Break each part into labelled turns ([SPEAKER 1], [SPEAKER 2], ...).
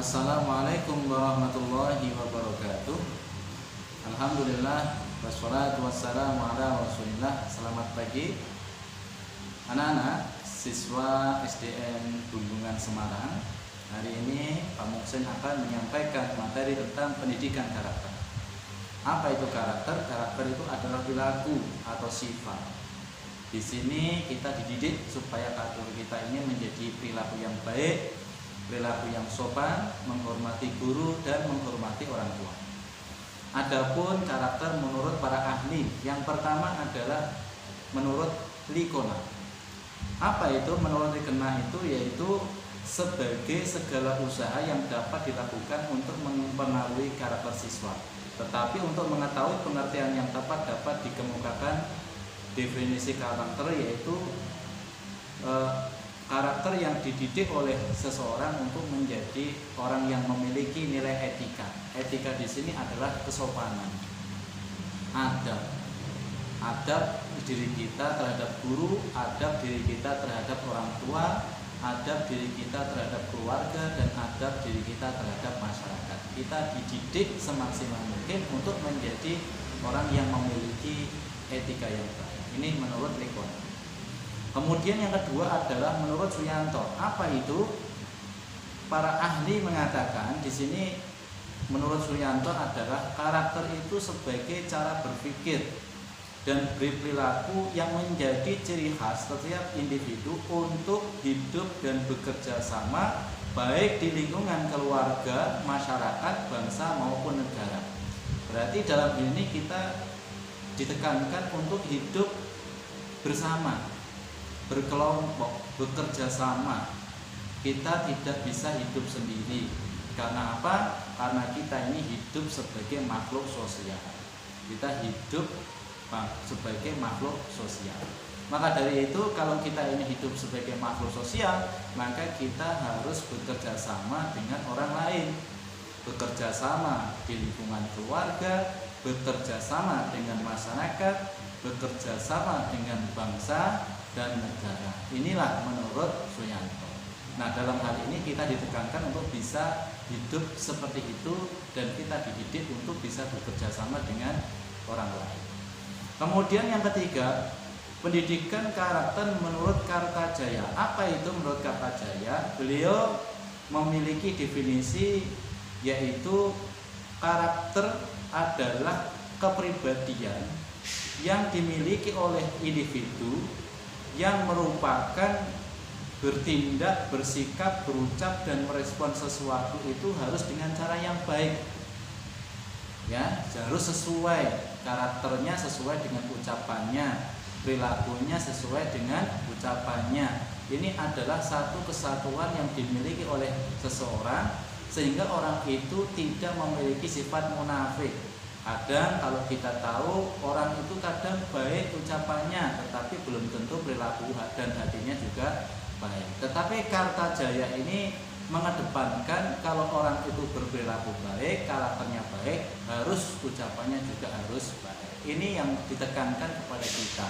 [SPEAKER 1] Assalamualaikum warahmatullahi wabarakatuh. Alhamdulillah wassalatu wassalamu ala Rasulillah. Selamat pagi anak-anak siswa SDN Bulungan Semarang. Hari ini Pak Muhsin akan menyampaikan materi tentang pendidikan karakter. Apa itu karakter? Karakter itu adalah perilaku atau sifat. Di sini kita dididik supaya karakter kita ini menjadi perilaku yang baik, perilaku yang sopan, menghormati guru dan menghormati orang tua. Adapun karakter menurut para ahli, yang pertama adalah menurut Likona. Apa itu menurut Likona itu? Yaitu sebagai segala usaha yang dapat dilakukan untuk mempengaruhi karakter siswa. Tetapi untuk mengetahui pengertian yang tepat dapat dikemukakan definisi karakter, yaitu karakter yang dididik oleh seseorang untuk menjadi orang yang memiliki nilai etika. Etika di sini adalah kesopanan, adab diri kita terhadap guru, adab diri kita terhadap orang tua, adab diri kita terhadap keluarga, dan adab diri kita terhadap masyarakat. Kita dididik semaksimal mungkin untuk menjadi orang yang memiliki etika yang baik. Ini menurut Likon. Kemudian yang kedua adalah menurut Suyanto. Apa itu? Para ahli mengatakan di sini menurut Suyanto adalah karakter itu sebagai cara berpikir dan berperilaku yang menjadi ciri khas setiap individu untuk hidup dan bekerja sama baik di lingkungan keluarga, masyarakat, bangsa maupun negara. Berarti dalam ini kita ditekankan untuk hidup bersama, berkelompok, bekerja sama. Kita tidak bisa hidup sendiri. Karena apa? Karena kita ini hidup sebagai makhluk sosial. Kita hidup sebagai makhluk sosial. Maka dari itu, kalau kita ini hidup sebagai makhluk sosial, maka kita harus bekerja sama dengan orang lain. Bekerja sama di lingkungan keluarga, bekerja sama dengan masyarakat, bekerja sama dengan bangsa dan negara. Inilah menurut Suyanto. Nah, dalam hal ini kita ditekankan untuk bisa hidup seperti itu dan kita dididik untuk bisa bekerja sama dengan orang lain. Kemudian yang ketiga, pendidikan karakter menurut Kartajaya. Apa itu menurut Kartajaya? Beliau memiliki definisi, yaitu karakter adalah kepribadian yang dimiliki oleh individu yang merupakan bertindak, bersikap, berucap, dan merespon sesuatu itu harus dengan cara yang baik. Ya, harus sesuai karakternya, sesuai dengan ucapannya, perilakunya sesuai dengan ucapannya. Ini adalah satu kesatuan yang dimiliki oleh seseorang sehingga orang itu tidak memiliki sifat munafik. Kadang kalau kita tahu orang itu kadang baik ucapannya, tetapi belum tentu perilaku dan hatinya juga baik. Tetapi Kartajaya ini mengedepankan kalau orang itu berperilaku baik, karakternya baik, harus ucapannya juga harus baik. Ini yang ditekankan kepada kita.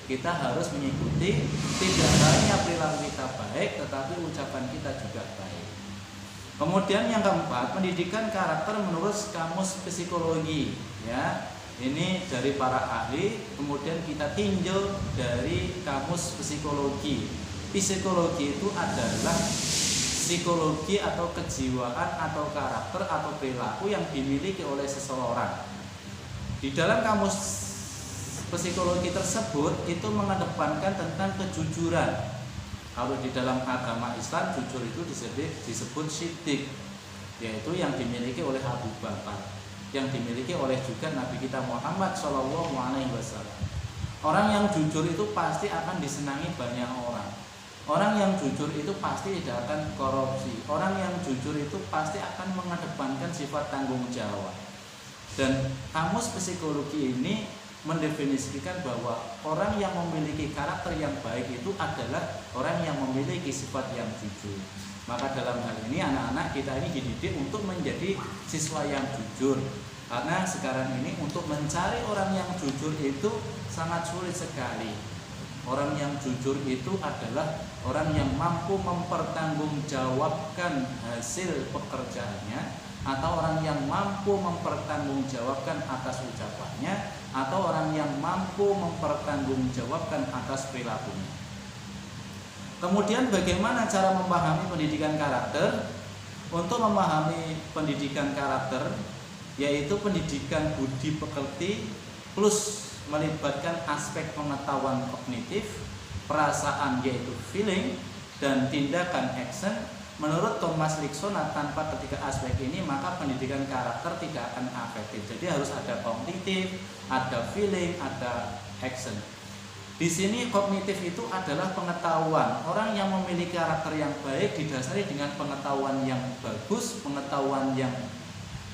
[SPEAKER 1] Kita harus mengikuti tidak hanya perilaku kita baik, tetapi ucapan kita juga baik. Kemudian yang keempat, pendidikan karakter menurut kamus psikologi. Ya, ini dari para ahli. Kemudian kita tinjau dari kamus psikologi. Psikologi itu adalah psikologi atau kejiwaan atau karakter atau perilaku yang dimiliki oleh seseorang. Di dalam kamus psikologi tersebut itu mengedepankan tentang kejujuran. Kalau di dalam agama Islam, jujur itu disebut siddiq, yaitu yang dimiliki oleh Abu Bakar, yang dimiliki oleh juga Nabi kita Muhammad SAW. Orang yang jujur itu pasti akan disenangi banyak orang. Orang yang jujur itu pasti tidak akan korupsi. Orang yang jujur itu pasti akan mengedepankan sifat tanggung jawab. Dan kamus psikologi ini mendefinisikan bahwa orang yang memiliki karakter yang baik itu adalah orang yang memiliki sifat yang jujur. Maka dalam hal ini anak-anak kita ini dididik untuk menjadi siswa yang jujur. Karena sekarang ini untuk mencari orang yang jujur itu sangat sulit sekali. Orang yang jujur itu adalah orang yang mampu mempertanggungjawabkan hasil pekerjaannya, atau orang yang mampu mempertanggungjawabkan atas ucapannya, atau orang yang mampu mempertanggungjawabkan atas perilakunya. Kemudian bagaimana cara memahami pendidikan karakter? Untuk memahami pendidikan karakter, yaitu pendidikan budi pekerti plus melibatkan aspek pengetahuan kognitif, perasaan yaitu feeling, dan tindakan action. Menurut Thomas Liksona, tanpa ketiga aspek ini maka pendidikan karakter tidak akan efektif. Jadi harus ada kognitif, ada feeling, ada action. Di sini kognitif itu adalah pengetahuan. Orang yang memiliki karakter yang baik didasari dengan pengetahuan yang bagus, pengetahuan yang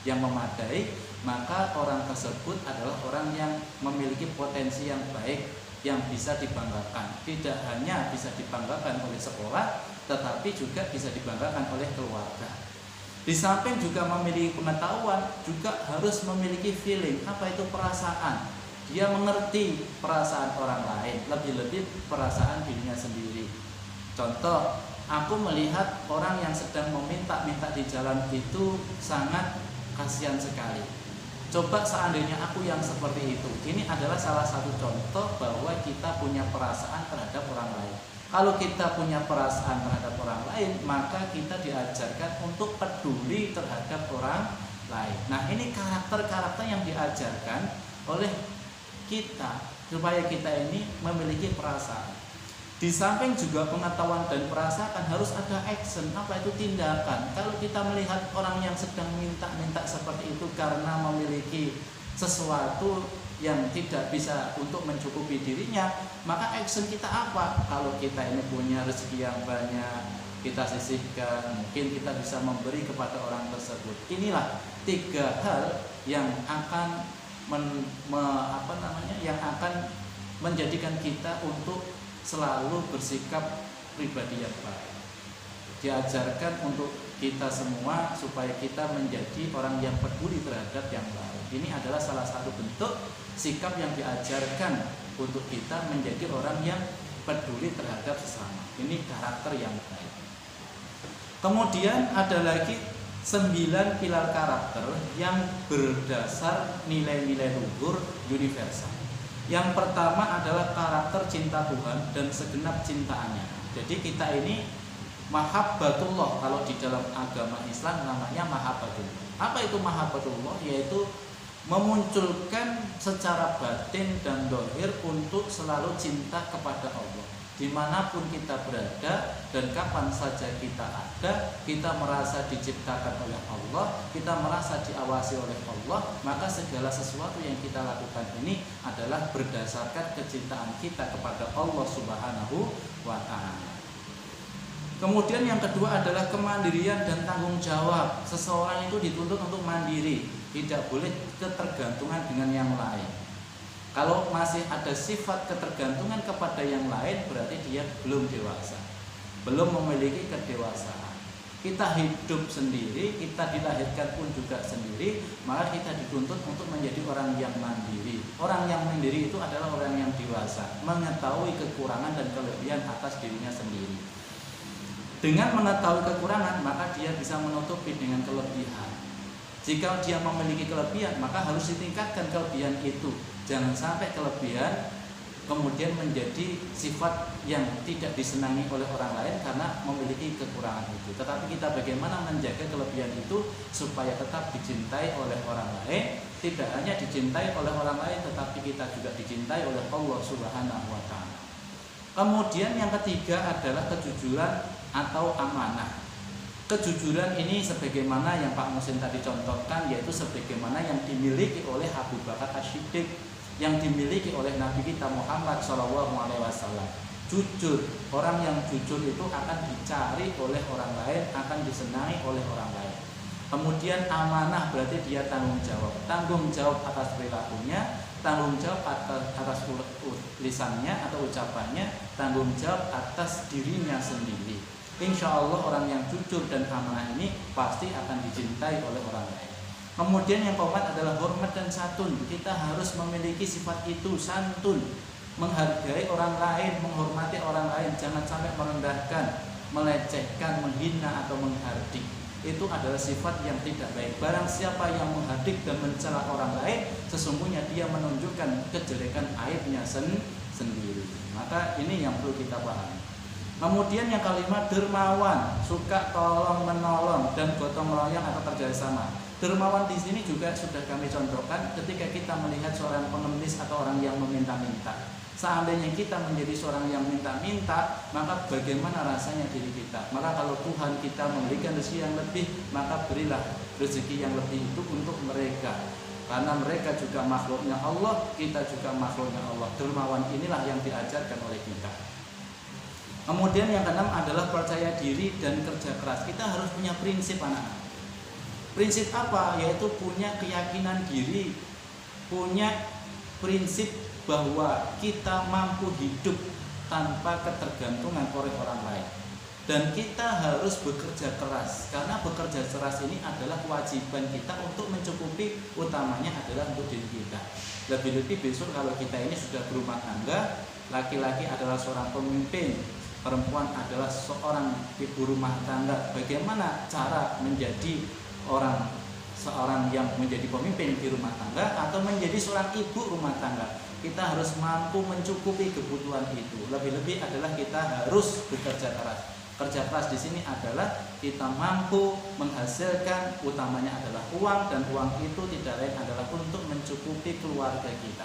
[SPEAKER 1] memadai, maka orang tersebut adalah orang yang memiliki potensi yang baik yang bisa dibanggakan. Tidak hanya bisa dibanggakan oleh sekolah, tetapi juga bisa dibanggakan oleh keluarga. Di samping juga memiliki pengetahuan, juga harus memiliki feeling. Apa itu perasaan? Dia mengerti perasaan orang lain, lebih-lebih perasaan dirinya sendiri. Contoh, aku melihat orang yang sedang meminta-minta di jalan itu sangat kasihan sekali. Coba seandainya aku yang seperti itu. Ini adalah salah satu contoh bahwa kita punya perasaan terhadap orang lain. Kalau kita punya perasaan terhadap orang lain, maka kita diajarkan untuk peduli terhadap orang lain. Nah, ini karakter-karakter yang diajarkan oleh kita supaya kita ini memiliki perasaan. Di samping juga pengetahuan dan perasaan harus ada action. Apa itu tindakan? Kalau kita melihat orang yang sedang minta-minta seperti itu karena memiliki sesuatu yang tidak bisa untuk mencukupi dirinya, maka action kita apa? Kalau kita ini punya rezeki yang banyak, kita sisihkan, mungkin kita bisa memberi kepada orang tersebut. Inilah 3 hal yang akan yang akan menjadikan kita untuk selalu bersikap pribadi yang baik. Diajarkan untuk kita semua supaya kita menjadi orang yang peduli terhadap yang lain. Ini adalah salah satu bentuk sikap yang diajarkan untuk kita menjadi orang yang peduli terhadap sesama. Ini karakter yang baik. Kemudian ada lagi 9 pilar karakter yang berdasar nilai-nilai luhur universal. Yang pertama adalah karakter cinta Tuhan dan segenap cintaannya. Jadi kita ini mahabbatullah, kalau di dalam agama Islam namanya mahabbatullah. Apa itu mahabbatullah? Yaitu memunculkan secara batin dan zahir untuk selalu cinta kepada Allah. Dimanapun kita berada dan kapan saja kita ada, kita merasa diciptakan oleh Allah, kita merasa diawasi oleh Allah, maka segala sesuatu yang kita lakukan ini adalah berdasarkan kecintaan kita kepada Allah Subhanahu wa Ta'ala. Kemudian yang kedua adalah kemandirian dan tanggung jawab. Seseorang itu dituntut untuk mandiri, tidak boleh ketergantungan dengan yang lain. Kalau masih ada sifat ketergantungan kepada yang lain, berarti dia belum dewasa, belum memiliki kedewasaan. Kita hidup sendiri, kita dilahirkan pun juga sendiri, maka kita dituntut untuk menjadi orang yang mandiri. Orang yang mandiri itu adalah orang yang dewasa, mengetahui kekurangan dan kelebihan atas dirinya sendiri. Dengan mengetahui kekurangan, maka dia bisa menutupi dengan kelebihan. Jika dia memiliki kelebihan, maka harus ditingkatkan kelebihan itu. Jangan sampai kelebihan kemudian menjadi sifat yang tidak disenangi oleh orang lain karena memiliki kekurangan itu. Tetapi kita bagaimana menjaga kelebihan itu supaya tetap dicintai oleh orang lain. Tidak hanya dicintai oleh orang lain, tetapi kita juga dicintai oleh Allah Subhanahu wa Ta'ala. Kemudian yang ketiga adalah kejujuran atau amanah. Kejujuran ini sebagaimana yang Pak Musin tadi contohkan, yaitu sebagaimana yang dimiliki oleh Abu Bakar As-Siddiq, yang dimiliki oleh Nabi kita Muhammad SAW. Jujur, orang yang jujur itu akan dicari oleh orang lain, akan disenangi oleh orang lain. Kemudian amanah berarti dia tanggung jawab atas perilakunya, tanggung jawab atas lisannya atau ucapannya, tanggung jawab atas dirinya sendiri. Insya Allah orang yang jujur dan amanah ini pasti akan dicintai oleh orang lain. Kemudian yang keempat adalah hormat dan santun. Kita harus memiliki sifat itu, santun, menghargai orang lain, menghormati orang lain, jangan sampai merendahkan, melecehkan, menghina atau menghardik. Itu adalah sifat yang tidak baik. Barang siapa yang menghardik dan mencela orang lain, sesungguhnya dia menunjukkan kejelekan aibnya sendiri. Maka ini yang perlu kita pahami. Kemudian yang kelima, dermawan, suka tolong menolong dan gotong royong atau kerjasama. Dermawan di sini juga sudah kami contohkan ketika kita melihat seorang pengemis atau orang yang meminta-minta. Seandainya kita menjadi seorang yang minta-minta, maka bagaimana rasanya diri kita? Maka kalau Tuhan kita memberikan rezeki yang lebih, maka berilah rezeki yang lebih itu untuk mereka. Karena mereka juga makhluknya Allah, kita juga makhluknya Allah. Dermawan inilah yang diajarkan oleh kita. Kemudian yang keenam adalah percaya diri dan kerja keras. Kita harus punya prinsip, anak-anak. Prinsip apa? Yaitu punya keyakinan diri, punya prinsip bahwa kita mampu hidup tanpa ketergantungan oleh orang lain. Dan kita harus bekerja keras, karena bekerja keras ini adalah kewajiban kita untuk mencukupi, utamanya adalah untuk diri kita. Lebih-lebih besok kalau kita ini sudah berumah tangga, laki-laki adalah seorang pemimpin, perempuan adalah seorang ibu rumah tangga. Bagaimana cara menjadi seorang yang menjadi pemimpin di rumah tangga atau menjadi seorang ibu rumah tangga? Kita harus mampu mencukupi kebutuhan itu. Lebih-lebih adalah kita harus bekerja keras. Kerja keras di sini adalah kita mampu menghasilkan, utamanya adalah uang, dan uang itu tidak lain adalah untuk mencukupi keluarga kita.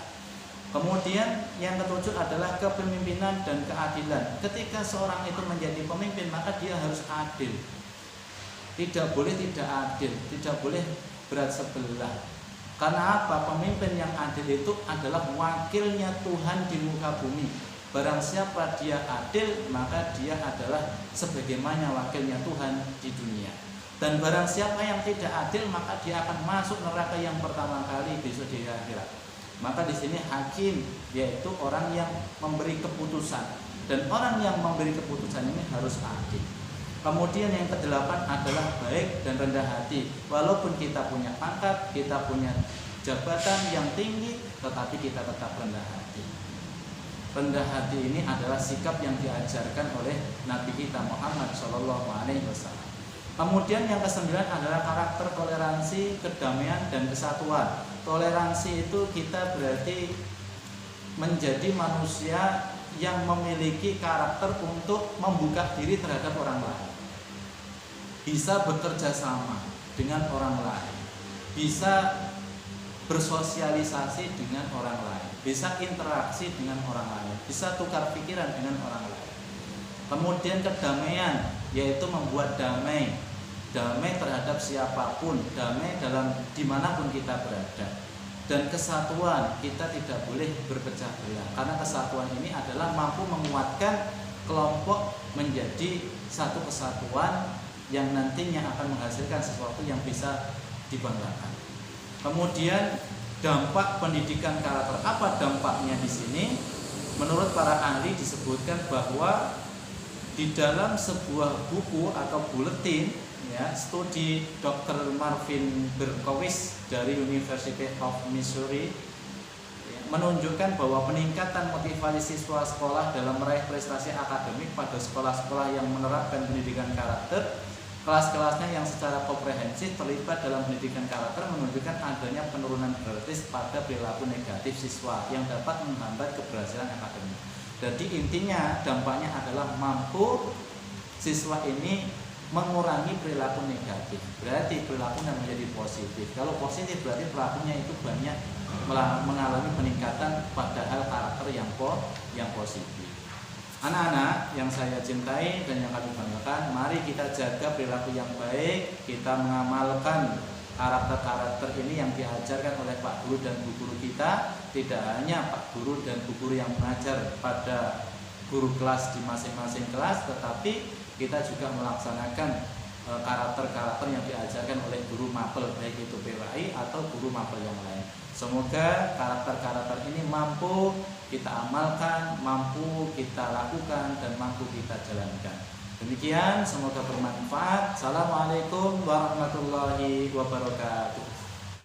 [SPEAKER 1] Kemudian yang ketujuh adalah kepemimpinan dan keadilan. Ketika seorang itu menjadi pemimpin, maka dia harus adil. Tidak boleh tidak adil, tidak boleh berat sebelah. Karena apa? Pemimpin yang adil itu adalah wakilnya Tuhan di muka bumi. Barang siapa dia adil, maka dia adalah sebagaimana wakilnya Tuhan di dunia. Dan barang siapa yang tidak adil, maka dia akan masuk neraka yang pertama kali besok di akhirat. Maka di sini hakim, yaitu orang yang memberi keputusan. Dan orang yang memberi keputusan ini harus adil. Kemudian yang kedelapan adalah baik dan rendah hati. Walaupun kita punya pangkat, kita punya jabatan yang tinggi, tetapi kita tetap rendah hati. Rendah hati ini adalah sikap yang diajarkan oleh Nabi kita Muhammad SAW. Kemudian yang kesembilan adalah karakter toleransi, kedamaian, dan kesatuan. Toleransi itu kita berarti menjadi manusia yang memiliki karakter untuk membuka diri terhadap orang lain, bisa bekerja sama dengan orang lain, bisa bersosialisasi dengan orang lain, bisa interaksi dengan orang lain, bisa tukar pikiran dengan orang lain. Kemudian kedamaian, yaitu membuat damai terhadap siapapun, damai dalam dimanapun kita berada. Dan kesatuan, kita tidak boleh berpecah belah, karena kesatuan ini adalah mampu menguatkan kelompok menjadi satu kesatuan yang nantinya akan menghasilkan sesuatu yang bisa dibanggakan. Kemudian dampak pendidikan karakter. Apa dampaknya di sini? Menurut para ahli disebutkan bahwa di dalam sebuah buku atau buletin, ya, studi Dr. Marvin Berkowitz dari University of Missouri, ya, menunjukkan bahwa peningkatan motivasi siswa sekolah dalam meraih prestasi akademik pada sekolah-sekolah yang menerapkan pendidikan karakter, kelas-kelasnya yang secara komprehensif terlibat dalam pendidikan karakter, menunjukkan adanya penurunan drastis pada perilaku negatif siswa yang dapat menghambat keberhasilan akademik. Jadi intinya dampaknya adalah mampu siswa ini mengurangi perilaku negatif, berarti perilakunya menjadi positif. Kalau positif berarti pelakunya itu banyak mengalami peningkatan pada hal karakter yang positif. Anak-anak yang saya cintai dan yang kami banggakan, mari kita jaga perilaku yang baik, kita mengamalkan karakter-karakter ini yang diajarkan oleh Pak Guru dan Bu Guru kita. Tidak hanya Pak Guru dan Bu Guru yang mengajar pada guru kelas di masing-masing kelas, tetapi kita juga melaksanakan karakter-karakter yang diajarkan oleh guru mapel, baik itu PWI atau guru mapel yang lain. Semoga karakter-karakter ini mampu kita amalkan, mampu kita lakukan, dan mampu kita jalankan. Demikian, semoga bermanfaat. Assalamualaikum warahmatullahi wabarakatuh.